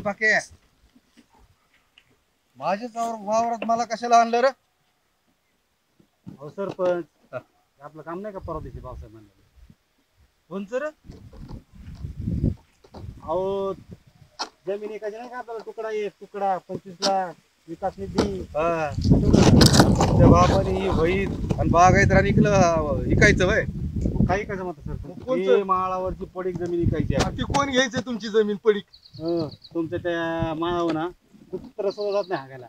पाके माझ्या वावरात मला कशाला आणलं रे? हो सरपंच, आपलं काम नाही का परवा दिवशी भाऊसाहेब म्हणलं? कोणचं रे? अहो जमीन एकाची नाही का आपल्याला तुकडा 25 लाख विकास निधी. त्या बापाने ही वहीत आणि बागायत इकायचं वय काही कसं म्हणतो सरपंच? कोणचं? ही माळावरची पडीक जमीन इकायची आहे. ती कोण घ्यायचं तुमची जमीन पडीक? तुमच्या त्या माळावर ना कुत्र सोडत नाही हागायला.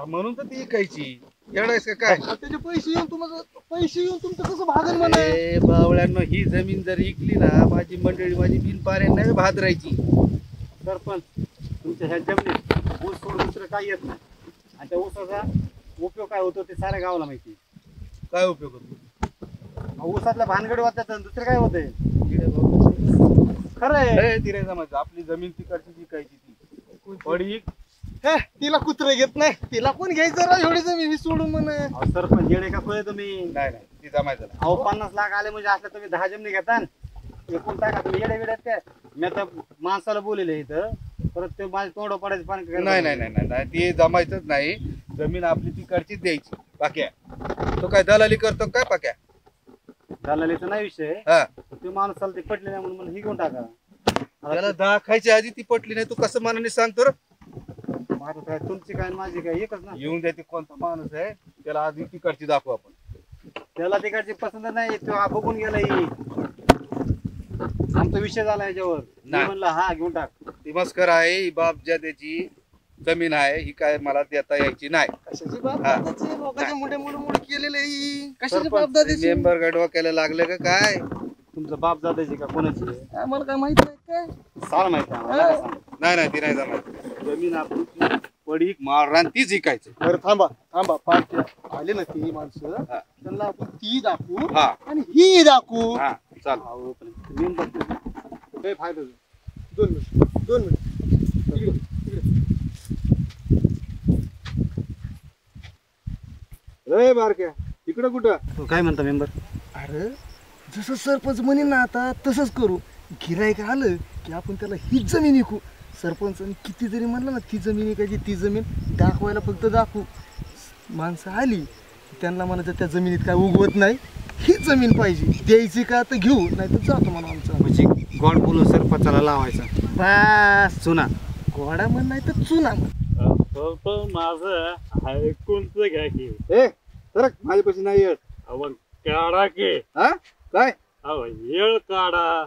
म्हणून तर ती इकायची. येडायस का काय? त्याचे पैसे येऊन तुमचं कसं भागन म्हणा? बावळ्यांनो, ही जमीन जर इकली ना माझी मंडळी माझी बिनपाऱ्या नाही भादरायची. सरपंच, तुमच्या ह्या जमिनीत ऊस सोडून दुसरं काही येत नाही आणि त्या ऊसाचा उपयोग काय होतो ते साऱ्या गावाला माहिती. काय उपयोग होतो? ऊसातल्या भानगडी होत्यात आणि दुसरं काय होतंय? खरं आहे. तिने जमायचं आपली जमीन तिकडची इकायची ती पडीक. तिला कुत्रे घेत नाही, तिला कोण घ्यायचं राव एवढी जमीन ही सोडून म्हण. सरपंच येडे का खोय तुम्ही? नाही ती जमायचं. अहो 50 लाख आले म्हणजे असं तुम्ही 10 जमिनी घेता एकूण टाका. तुम्ही येडे वेड्यात काय? मी आता माणसाला बोलले इथं, परत ते माझ्या तोंड पडायचं पाणी. नाही ती जमायचंच नाही. जमीन आपली तिकडचीच द्यायची. पाक्या तो काय दलाली करतो काय? पाक्या दलालीचा नाही विषय. ते माणूस चालते पटले नाही म्हणून ही घेऊन टाका. त्याला दाखायची आधी ती पटली नाही. तू कसं मनाने सांगतो रे? माझं काय तुमची काय माझी काय एकच ना. येऊन द्या. कोणता माणूस आहे त्याला आधी तिकडची दाखवू आपण. त्याला तिकडची पसंत नाही, तो बघून गेला. आमचा विषय झाला याच्यावर. म्हणलं हा घेऊन टाक. ती मस्कर आहे. ही बाप ज्या त्याची जमीन आहे ही काय मला देता यायची नाही. कशाची बापदादाची लोकांचे मुंडे मुड केलेले ही कशाची बापदादाची? मेंबर का डोक्याला लागलं का काय? तुमचं बाप दादाची का कोणाची? आम्हाला काय माहित नाही काय? साल माहिती आहे. नाही ती नाही जमायची. जमीन आपली पडीक माळरान तीच इकायचं. बरं थांबा पार्टी आले ना ती माणसं, त्यांना आपण ती दाखवू हा आणि ही दाखवू. हा चाल. काही फायदा नाही. 2 मिनिट रे बारक्या इकडं कुठं? तो काय म्हणता मेंबर? अरे जसं सरपंच म्हणेन ना आता तसंच करू. गिरायक आलं की आपण त्याला हीच जमीन विकू. सरपंचाने किती जरी म्हणलं ना ती जमीन विकायची, ती जमीन दाखवायला फक्त दाखवू. माणसं आली त्यांना म्हणायचं त्या जमिनीत काय उगवत नाही, हीच जमीन पाहिजे. द्यायची का तर घेऊ, नाही तर जातो म्हणा आमचा. म्हणजे गॉड बोलून सरपंचाला लावायचा. बस चुना घोडा म्हण नाही तर चुना म्हण. माझं ऐकूनच घ्या की तर माझ्यापाशी नाही येत. अवन काढा की. हा काय? अहो येळ काढा,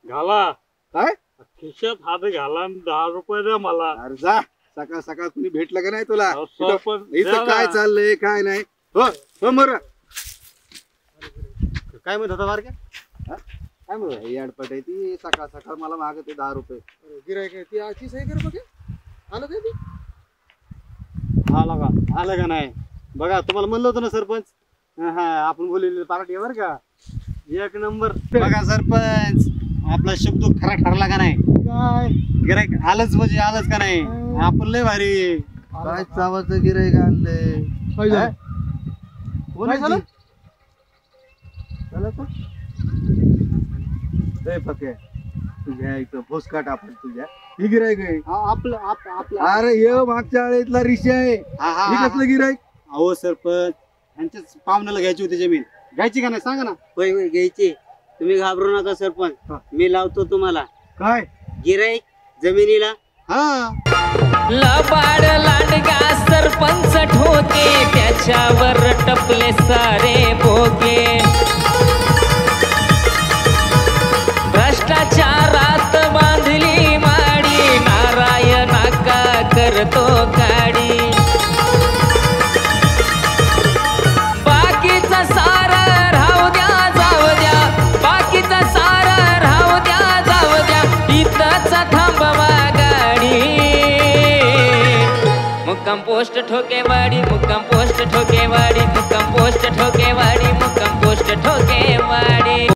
घाला काय? खिशात हात घाला आणि 10 रुपये द्या मला. अरे जा. सकाळ सकाळ कुणी भेटलं का नाही तुला? अहो, सरपंच इथं द्या काय ना. चाललंय काय नाही? हो मर काय म्हणत होता बारक्या? काय म्हणतो ही अडपट आहे ती. सकाळ सकाळ मला मागते 10 रुपये. गिरायक ती आधी सही कर बघ. आलं काय ती? आलं का नाही? बघा तुम्हाला म्हणलं होतं ना सरपंच, आपण बोललेली पार्टी बरं का, 1 नंबर. बघा सरपंच, आपला शब्द खरा ठरला का नाही? काय गिरायक आलंच म्हणजे आलंच का नाही? आपण लय भारी. काय चावाचं गिराईक आणलंय? काय झालं? कोण काय झालं? झालं का? लय पक्या तुझ्या इथं भोसकाट आपण तुझ्या ही गिराईक आहे. आपलं अरे ये मागच्या आळीतला ऋषी आहे. ही कसलं गिराईक? अहो सरपंच, यांच्याच पाहुण्याला घ्यायची होती जमीन. घ्यायची का नाही सांगा ना? होय घ्यायची. तुम्ही घाबरू नका सरपंच, मी लावतो तुम्हाला काय गिराईक जमिनीला. लबाड लांडगा सरपंच ठोके, त्याच्यावर टपले सारे भोगे. भ्रष्टाचारात बांधली माडी, नारायणा का करतो गाडी. बाकीचा सारा राहू द्या जाऊ द्या, बाकीचा सारा राहू द्या जाऊ द्या, इथंच थांबवा गाडी. मुक्काम पोस्ट ठोकेवाडी, मुक्काम पोस्ट ठोकेवाडी, मुक्काम पोस्ट ठोकेवाडी, मुक्काम पोस्ट ठोकेवाडी.